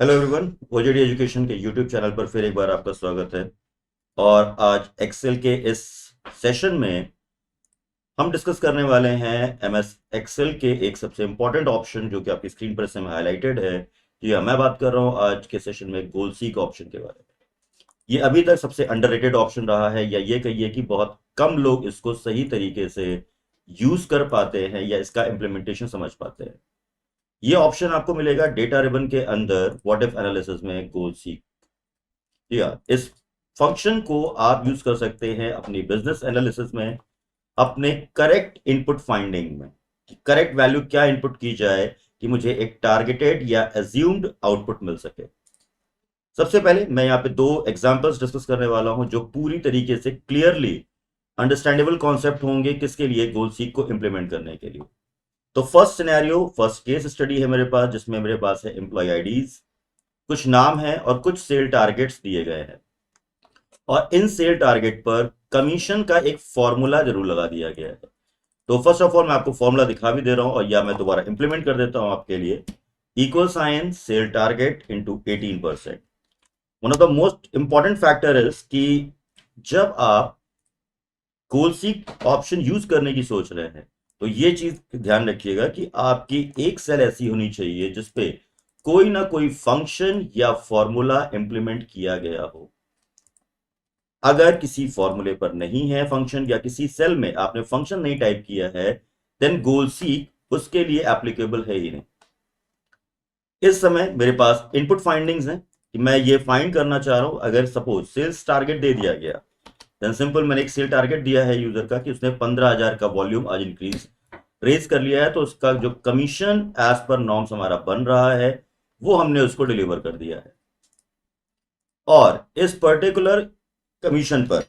Hello everyone, ओजेडी education के YouTube channel पर फिर एक बार आपका स्वागत है। और आज एक्सेल के इस सेशन में हम डिस्कस करने वाले हैं एमएस एक्सेल के एक सबसे इंपॉर्टेंट ऑप्शन जो कि आपकी स्क्रीन पर इस समय हाईलाइटेड है। जी हाँ, मैं बात कर रहा हूँ आज के सेशन में गोल सीक ऑप्शन के बारे में। ये अभी तक सबसे अंडररेटेड ऑप्शन रहा है, या ये कहिए कि बहुत कम लोग इसको सही तरीके से यूज कर पाते हैं या इसका इम्प्लीमेंटेशन समझ पाते हैं। ये ऑप्शन आपको मिलेगा डेटा रिबन के अंदर व्हाट इफ एनालिसिस में गोल सीक। जी हाँ, इस फंक्शन को आप यूज कर सकते हैं अपनी बिजनेस एनालिसिस में, अपने करेक्ट इनपुट फाइंडिंग में कि करेक्ट वैल्यू क्या इनपुट की जाए कि मुझे एक टारगेटेड या एज्यूम्ड आउटपुट मिल सके। सबसे पहले मैं यहाँ पे दो एग्जांपल्स डिस्कस करने वाला हूं जो पूरी तरीके से क्लियरली अंडरस्टैंडेबल कॉन्सेप्ट होंगे किसके लिए, गोल सीक को इंप्लीमेंट करने के लिए। तो first scenario, first case study है मेरे पास, जिसमें मेरे पास है एम्प्लॉय आईडीज, कुछ नाम है और कुछ सेल टारगेट्स दिए गए हैं। और इन सेल टारगेट पर कमीशन का एक फॉर्मूला जरूर लगा दिया गया है। तो फर्स्ट ऑफ ऑल मैं आपको फॉर्मूला दिखा भी दे रहा हूं, और या मैं दोबारा इंप्लीमेंट कर देता हूं आपके लिए। Equal sign cell target into 18%। One of the most important factor is कि जब आप गोल सीक ऑप्शन यूज करने की सोच रहे हैं तो ये चीज ध्यान रखिएगा कि आपकी एक सेल ऐसी होनी चाहिए जिसपे कोई ना कोई फंक्शन या फॉर्मूला इंप्लीमेंट किया गया हो। अगर किसी फॉर्मूले पर नहीं है फंक्शन, या किसी सेल में आपने फंक्शन नहीं टाइप किया है, देन गोल सीक उसके लिए एप्लीकेबल है ही नहीं। इस समय मेरे पास इनपुट फाइंडिंग्स हैं कि मैं ये फाइंड करना चाह रहा हूं। अगर सपोज सेल्स टारगेट दे दिया गया, देन सिंपल मैंने एक सेल टारगेट दिया है यूजर का कि उसने 15,000 का वॉल्यूम आज इंक्रीज रेज कर लिया है, तो उसका जो कमीशन एज पर नॉर्म्स हमारा बन रहा है वो हमने उसको डिलीवर कर दिया है। और इस पर्टिकुलर कमीशन पर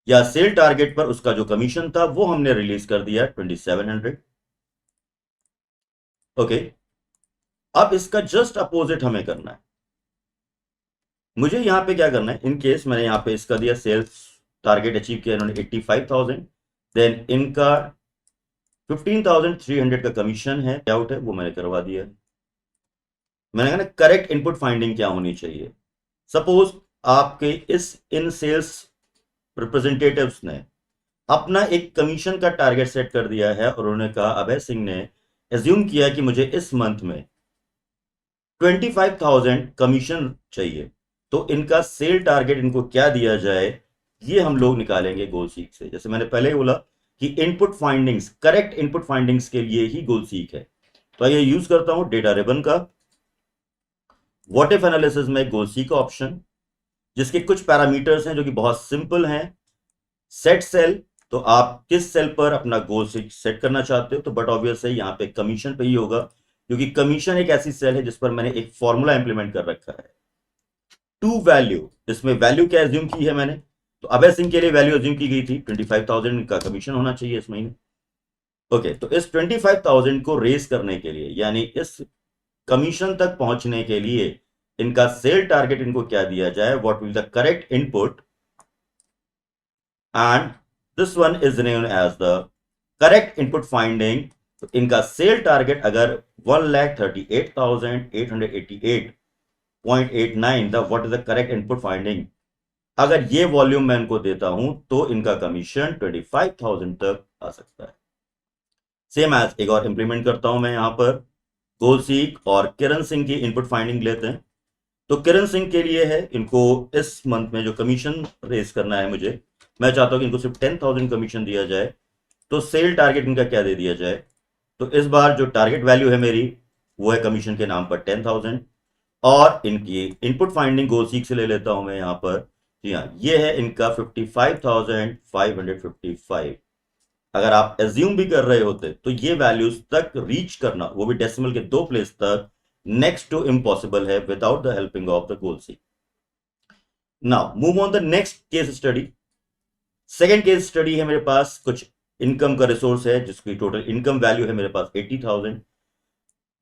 या सेल टारगेट पर उसका जो कमीशन था वो हमने रिलीज कर दिया 2700। ओके, अब इसका जस्ट अपोजिट हमें करना है। मुझे यहां पे क्या करना है, इन केस मैंने यहां पे इसका दिया सेल्स टारगेट अचीव किया इन्होंने 85,000, देन इनका 15,300 का कमीशन है, आउट है, वो मैंने करवा दिया। मैंने कहा ना करेक्ट इनपुट फाइंडिंग क्या होनी चाहिए। सपोज आपके इस इन सेल्स रिप्रेजेंटेटिव्स ने अपना एक कमीशन का टारगेट सेट कर दिया है, और उन्होंने कहा, अभय सिंह ने एज्यूम किया कि मुझे इस मंथ में 25,000 कमीशन चाहिए, तो इनका सेल टारगेट इनको क्या दिया जाए ये हम लोग निकालेंगे गोल सीक से। जैसे मैंने पहले ही बोला कि input findings, correct input findings के लिए ही गोल सीक है। तो आइए यूज करता हूं डेटा रिबन का व्हाट इफ एनालिसिस में गोल सीक ऑप्शन, जिसके कुछ पैरामीटर्स हैं जो कि बहुत सिंपल हैं। सेट सेल, तो आप किस सेल पर अपना गोल सेट करना चाहते हो, तो बट ऑब्वियस है यहाँ पे कमीशन पे ही होगा, क्योंकि कमीशन एक ऐसी सेल है जिस पर मैंने एक फॉर्मूला इंप्लीमेंट कर रखा है। टू वैल्यू, इसमें वैल्यू क्या एज्यूम की है मैंने, तो अभय सिंह के लिए वैल्यू एज्यूम की गई थी 25,000 का कमीशन होना चाहिए इस महीने। ओके, तो इस 25,000 को रेस करने के लिए, यानी इस कमीशन तक पहुंचने के लिए इनका सेल टारगेट इनको क्या दिया जाए, what will the correct input, and this one is known as the correct input finding. तो इनका सेल टारगेट अगर 1,38,888.89, the what is the correct input finding, अगर ये वॉल्यूम मैं इनको देता हूं तो इनका कमीशन 25,000 तक आ सकता है। सेम एज एक और इंप्लीमेंट करता हूं मैं यहां पर, गोल सीक और किरण सिंह की इनपुट फाइंडिंग लेते हैं। तो किरण सिंह के लिए है, इनको इस मंथ में जो कमीशन रेस करना है मुझे, मैं चाहता हूं कि इनको सिर्फ 10,000 कमीशन दिया जाए, तो सेल टारगेट इनका क्या दे दिया जाए। तो इस बार जो टारगेट वैल्यू है मेरी वो है कमीशन के नाम पर 10,000, और इनकी इनपुट फाइंडिंग गोल सीक से ले लेता हूं मैं यहां पर। जी हाँ, ये है इनका 55,555। अगर आप एज्यूम भी कर रहे होते तो ये वैल्यूज तक रीच करना, वो भी डेसिमल के दो प्लेस तक, नेक्स्ट टू इम्पॉसिबल है without the helping of the goal seek. Now move on the next case study. Second case study है मेरे पास, कुछ इनकम का रिसोर्स है जिसकी टोटल इनकम वैल्यू है मेरे पास 80,000।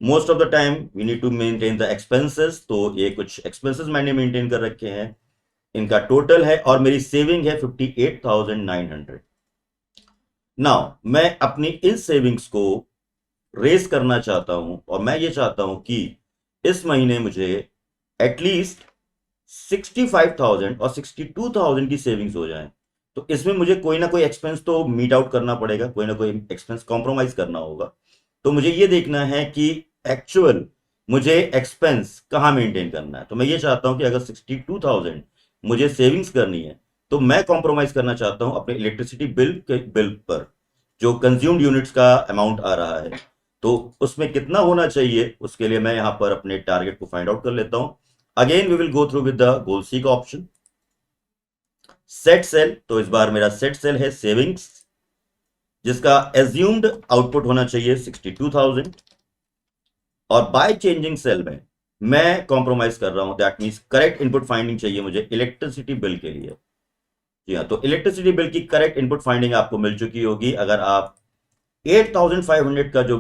Most of the time we need to maintain the expenses, तो ये कुछ एक्सपेंसेस मैंने मेंटेन कर रखे हैं। इनका टोटल है, और मेरी सेविंग है 58,900। नाउ मैं अपनी इन सेविंग्स को रेस करना चाहता हूं और मैं ये चाहता हूं कि इस महीने मुझे एटलीस्ट 65,000 और 62,000 की सेविंग्स हो जाए, तो इसमें मुझे कोई ना कोई एक्सपेंस तो मीट आउट करना पड़ेगा, कोई ना कोई एक्सपेंस कॉम्प्रोमाइज करना होगा। तो मुझे ये देखना है कि एक्चुअल मुझे एक्सपेंस कहाँ मेंटेन करना है। तो मैं ये चाहता हूं कि अगर 62,000 मुझे सेविंग्स करनी है तो मैं कॉम्प्रोमाइज करना चाहता हूं अपने इलेक्ट्रिसिटी बिल के बिल पर, जो कंज्यूम्ड यूनिट्स का अमाउंट आ रहा है, तो उसमें कितना होना चाहिए उसके लिए मैं यहां पर अपने टारगेट को फाइंड आउट कर लेता हूं। Again we will go through with the goal seek option, set cell. तो इस बार मेरा सेट सेल है सेविंग्स, जिसका एज्यूम्ड आउटपुट होना चाहिए 62,000, और बाय चेंजिंग सेल में मैं कॉम्प्रोमाइज कर रहा हूं, that means correct input finding चाहिए मुझे इलेक्ट्रिसिटी बिल के लिए। जी हाँ, तो इलेक्ट्रिसिटी बिल की करेक्ट इनपुट फाइंडिंग आपको मिल चुकी होगी। अगर आप 8,500 का जो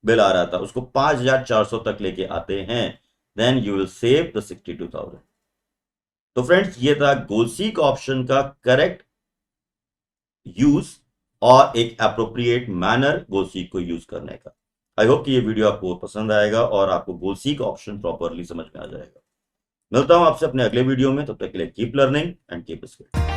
बिल आ रहा था उसको 5,400 तक लेके आते हैं, then you will save the 62,000। तो फ्रेंड्स, ये था गोलसीक ऑप्शन का करेक्ट यूज और एक अप्रोप्रिएट मैनर गोलसीक को यूज करने का। आई होप कि ये वीडियो आपको पसंद आएगा और आपको गोलसीक ऑप्शन प्रॉपरली समझ में आ जाएगा। मिलता हूं आपसे अपने अगले वीडियो में, तब तक के लिए keep learning and keep skill.